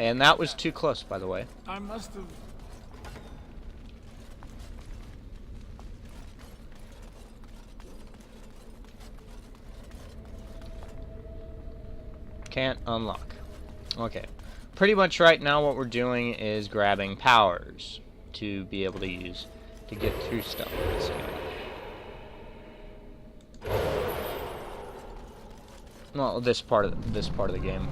And that was too close, by the way. I must have. Can't unlock. Okay. Pretty much right now what we're doing is grabbing powers to be able to use to get through stuff in this game. Well, this part of the game.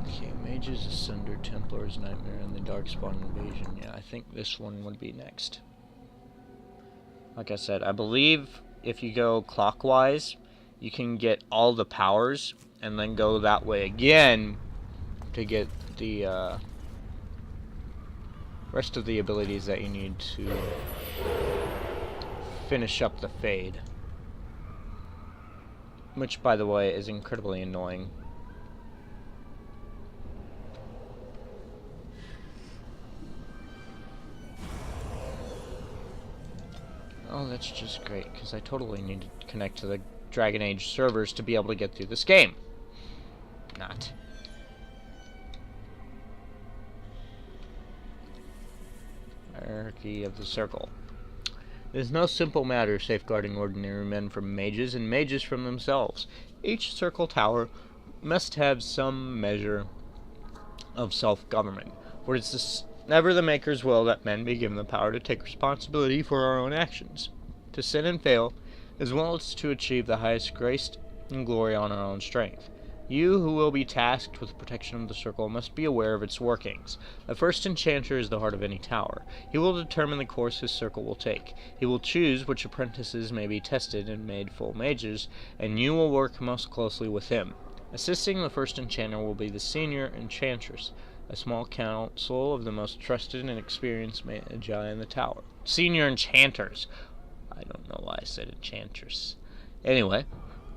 Okay, Mages, Asunder, Templar's Nightmare, and the Darkspawn Invasion. Yeah, I think this one would be next. Like I said, I believe if you go clockwise, you can get all the powers, and then go that way again to get the rest of the abilities that you need to finish up the Fade. Which, by the way, is incredibly annoying. Oh, that's just great, because I totally need to connect to the Dragon Age servers to be able to get through this game. Not. Hierarchy of the Circle. It is no simple matter safeguarding ordinary men from mages and mages from themselves. Each circle tower must have some measure of self-government, for it is never the Maker's will that men be given the power to take responsibility for our own actions, to sin and fail, as well as to achieve the highest grace and glory on our own strength. You who will be tasked with the protection of the circle must be aware of its workings. The first enchanter is the heart of any tower. He will determine the course his circle will take. He will choose which apprentices may be tested and made full mages, and you will work most closely with him. Assisting the first enchanter will be the senior enchantress, a small council of the most trusted and experienced magi in the tower. Senior enchanters. I don't know why I said enchantress. Anyway,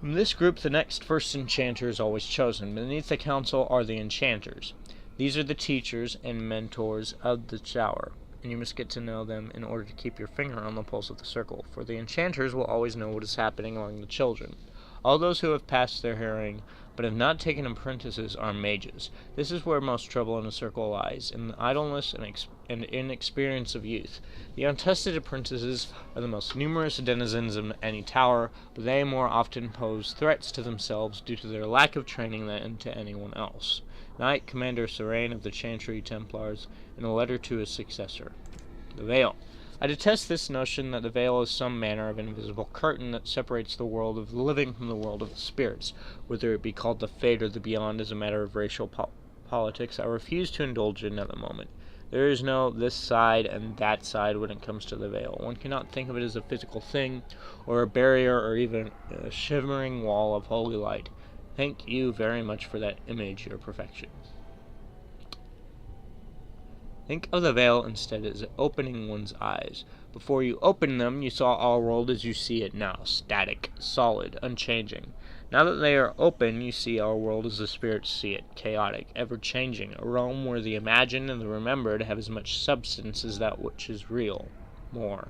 from this group, the next first enchanter is always chosen. Beneath the council are the enchanters. These are the teachers and mentors of the tower, and you must get to know them in order to keep your finger on the pulse of the circle, for the enchanters will always know what is happening among the children. All those who have passed their hearing but have not taken apprentices are mages. This is where most trouble in a circle lies, in the idleness and inexperience of youth. The untested apprentices are the most numerous denizens of any tower, but they more often pose threats to themselves due to their lack of training than to anyone else. Knight Commander Serene of the Chantry Templars, in a letter to his successor. The Veil. I detest this notion that the veil is some manner of invisible curtain that separates the world of the living from the world of the spirits. Whether it be called the Fate or the Beyond is a matter of racial politics I refuse to indulge in at the moment. There is no this side and that side when it comes to the veil. One cannot think of it as a physical thing, or a barrier, or even a shimmering wall of holy light. Thank you very much for that image, your perfection. Think of the veil instead as opening one's eyes. Before you opened them, you saw our world as you see it now, static, solid, unchanging. Now that they are open, you see our world as the spirits see it, chaotic, ever-changing, a realm where the imagined and the remembered have as much substance as that which is real. More.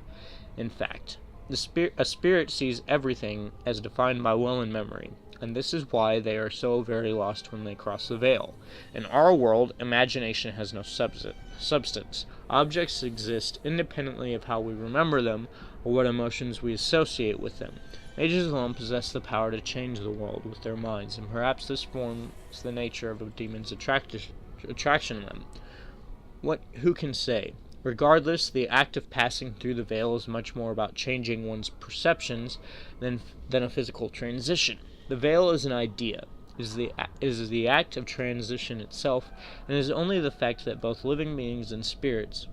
In fact, a spirit sees everything as defined by will and memory, and this is why they are so very lost when they cross the veil. In our world, imagination has no substance. Objects exist independently of how we remember them or what emotions we associate with them. Mages alone possess the power to change the world with their minds, and perhaps this forms the nature of a demon's attraction to them. Who can say? Regardless, the act of passing through the veil is much more about changing one's perceptions than a physical transition. The veil is an idea, is the act of transition itself, and is only the fact that both living beings and spirits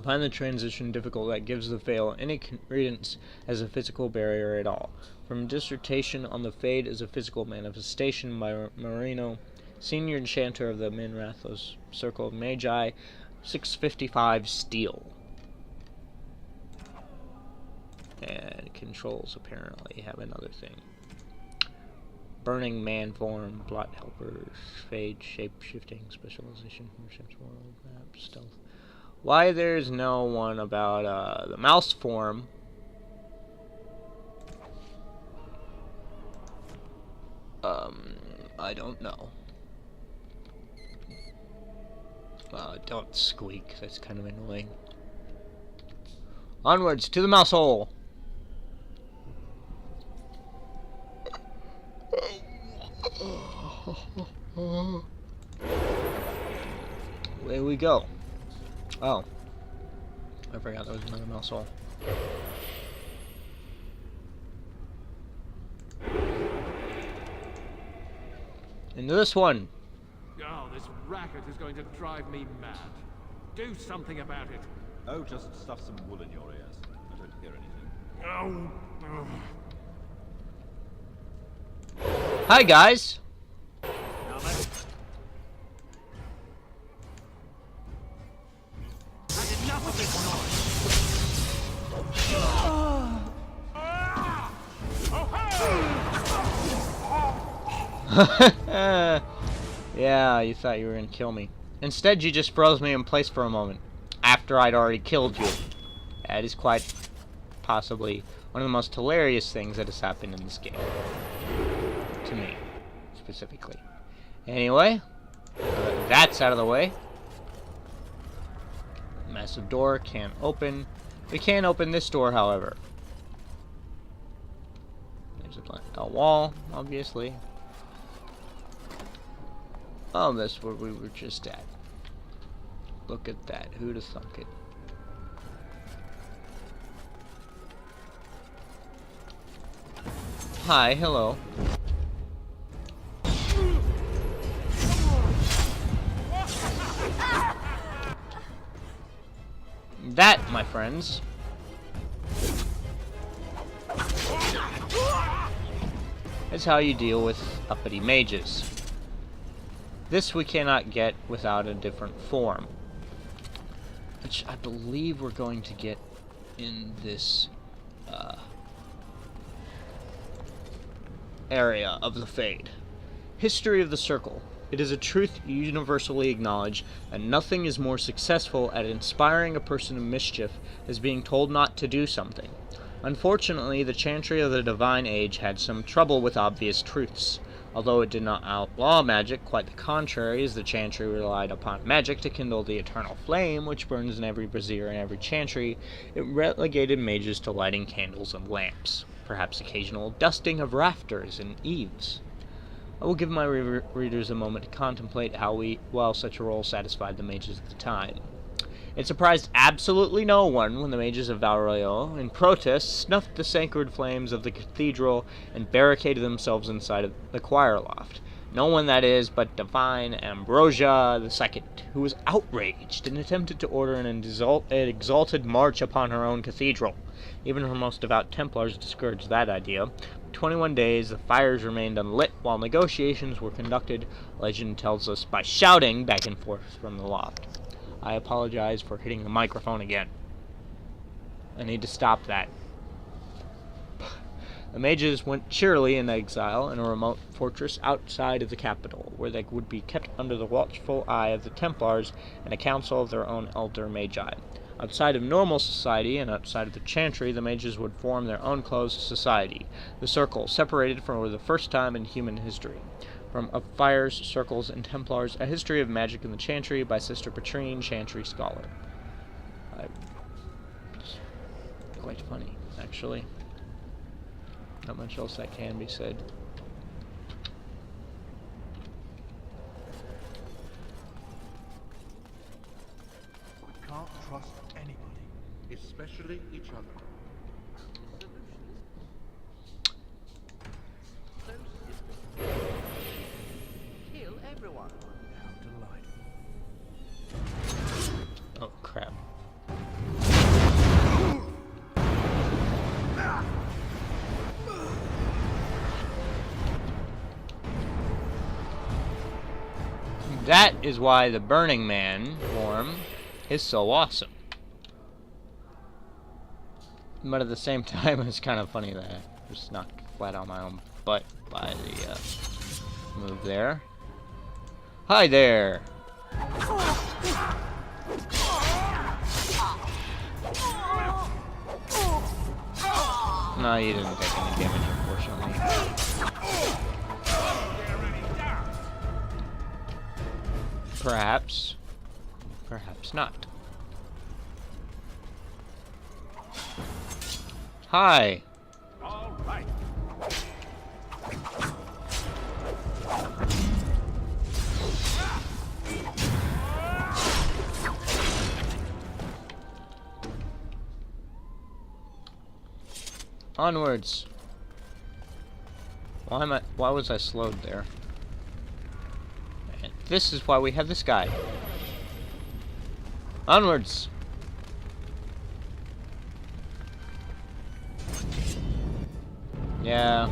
find the transition difficult that gives the veil any credence as a physical barrier at all. From Dissertation on the Fade as a Physical Manifestation by Marino, Senior Enchanter of the Minrathos Circle of Magi, 655 Steel. And controls apparently have another thing. Burning Man Form, Blot Helpers, Fade, Shape-Shifting, Specialization, Ship's World, Map, Stealth. Why there's no one about the mouse form? I don't know. Don't squeak. That's kind of annoying. Onwards to the mouse hole. Away we go. Oh. I forgot there was another mouse hole. Into this one. Oh, this racket is going to drive me mad. Do something about it. Oh, just stuff some wool in your ears. I don't hear anything. Oh. Hi, guys. Now then. Had enough of this noise. Yeah, you thought you were gonna kill me. Instead, you just froze me in place for a moment, after I'd already killed you. That is quite possibly one of the most hilarious things that has happened in this game. To me, specifically. Anyway, that's out of the way. Massive door, can't open. We can open this door, however. There's a wall, obviously. Oh, that's where we were just at. Look at that. Who'd have thunk it? Hi, hello. That, my friends, is how you deal with uppity mages. This we cannot get without a different form, which I believe we're going to get in this area of the Fade. History of the Circle. It is a truth universally acknowledged, and nothing is more successful at inspiring a person of mischief as being told not to do something. Unfortunately, the Chantry of the Divine Age had some trouble with obvious truths. Although it did not outlaw magic, quite the contrary, as the Chantry relied upon magic to kindle the eternal flame which burns in every brazier and every chantry, it relegated mages to lighting candles and lamps, perhaps occasional dusting of rafters and eaves. I will give my readers a moment to contemplate how such a role satisfied the mages at the time. It surprised absolutely no one when the mages of Valroyo, in protest, snuffed the sacred flames of the cathedral and barricaded themselves inside of the choir loft. No one, that is, but divine Ambrosia II, who was outraged and attempted to order an exalted march upon her own cathedral. Even her most devout Templars discouraged that idea. For 21 days, the fires remained unlit while negotiations were conducted, legend tells us, by shouting back and forth from the loft. I apologize for hitting the microphone again. I need to stop that. The mages went cheerily in exile in a remote fortress outside of the capital, where they would be kept under the watchful eye of the Templars and a council of their own elder magi. Outside of normal society and outside of the Chantry, the mages would form their own closed society, the Circle, separated for the first time in human history. From Of Fires, Circles, and Templars, A History of Magic in the Chantry by Sister Petrine, Chantry Scholar. Quite funny, actually. Not much else that can be said. We can't trust anybody, especially each other. Kill everyone. How delightful. Oh, crap. That is why the Burning Man form is so awesome. But at the same time, it's kind of funny that I just knocked flat on my own butt by the move there. Hi there! No, you didn't take any damage, unfortunately. Perhaps. Perhaps not. Hi. All right. Onwards. Why was I slowed there? And this is why we have this guy. Onwards. Yeah.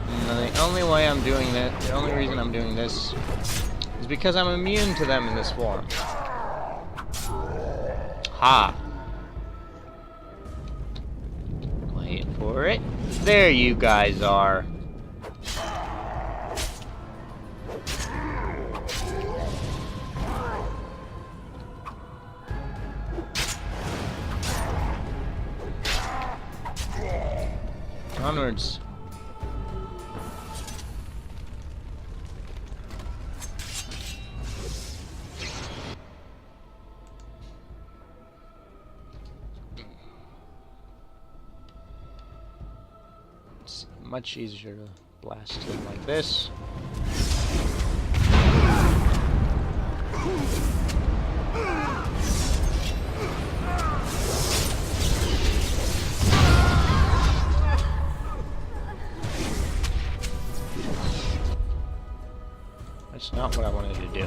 And the only way I'm doing that, the only reason I'm doing this is because I'm immune to them in this form. Ha! Wait for it. There you guys are. Onwards. It's much easier to blast him like this. That's not what I wanted to do.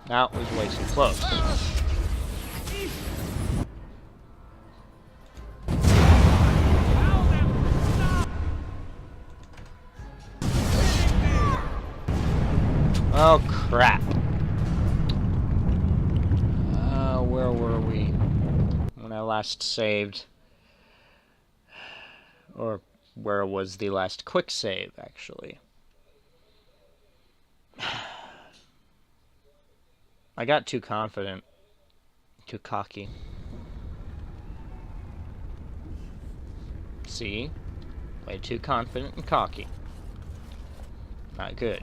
That was way too close. Oh crap. Where were we when I last saved? Or where was the last quick save, actually? I got too confident. Too cocky. See? Way too confident and cocky. Not good.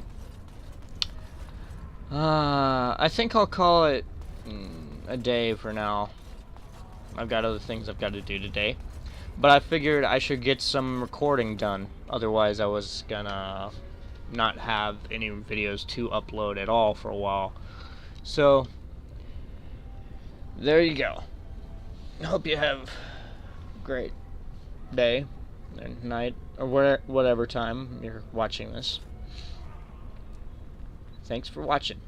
I think I'll call it a day for now. I've got other things I've got to do today. But I figured I should get some recording done. Otherwise, I was gonna not have any videos to upload at all for a while. So, there you go. Hope you have a great day, or night, or whatever time you're watching this. Thanks for watching.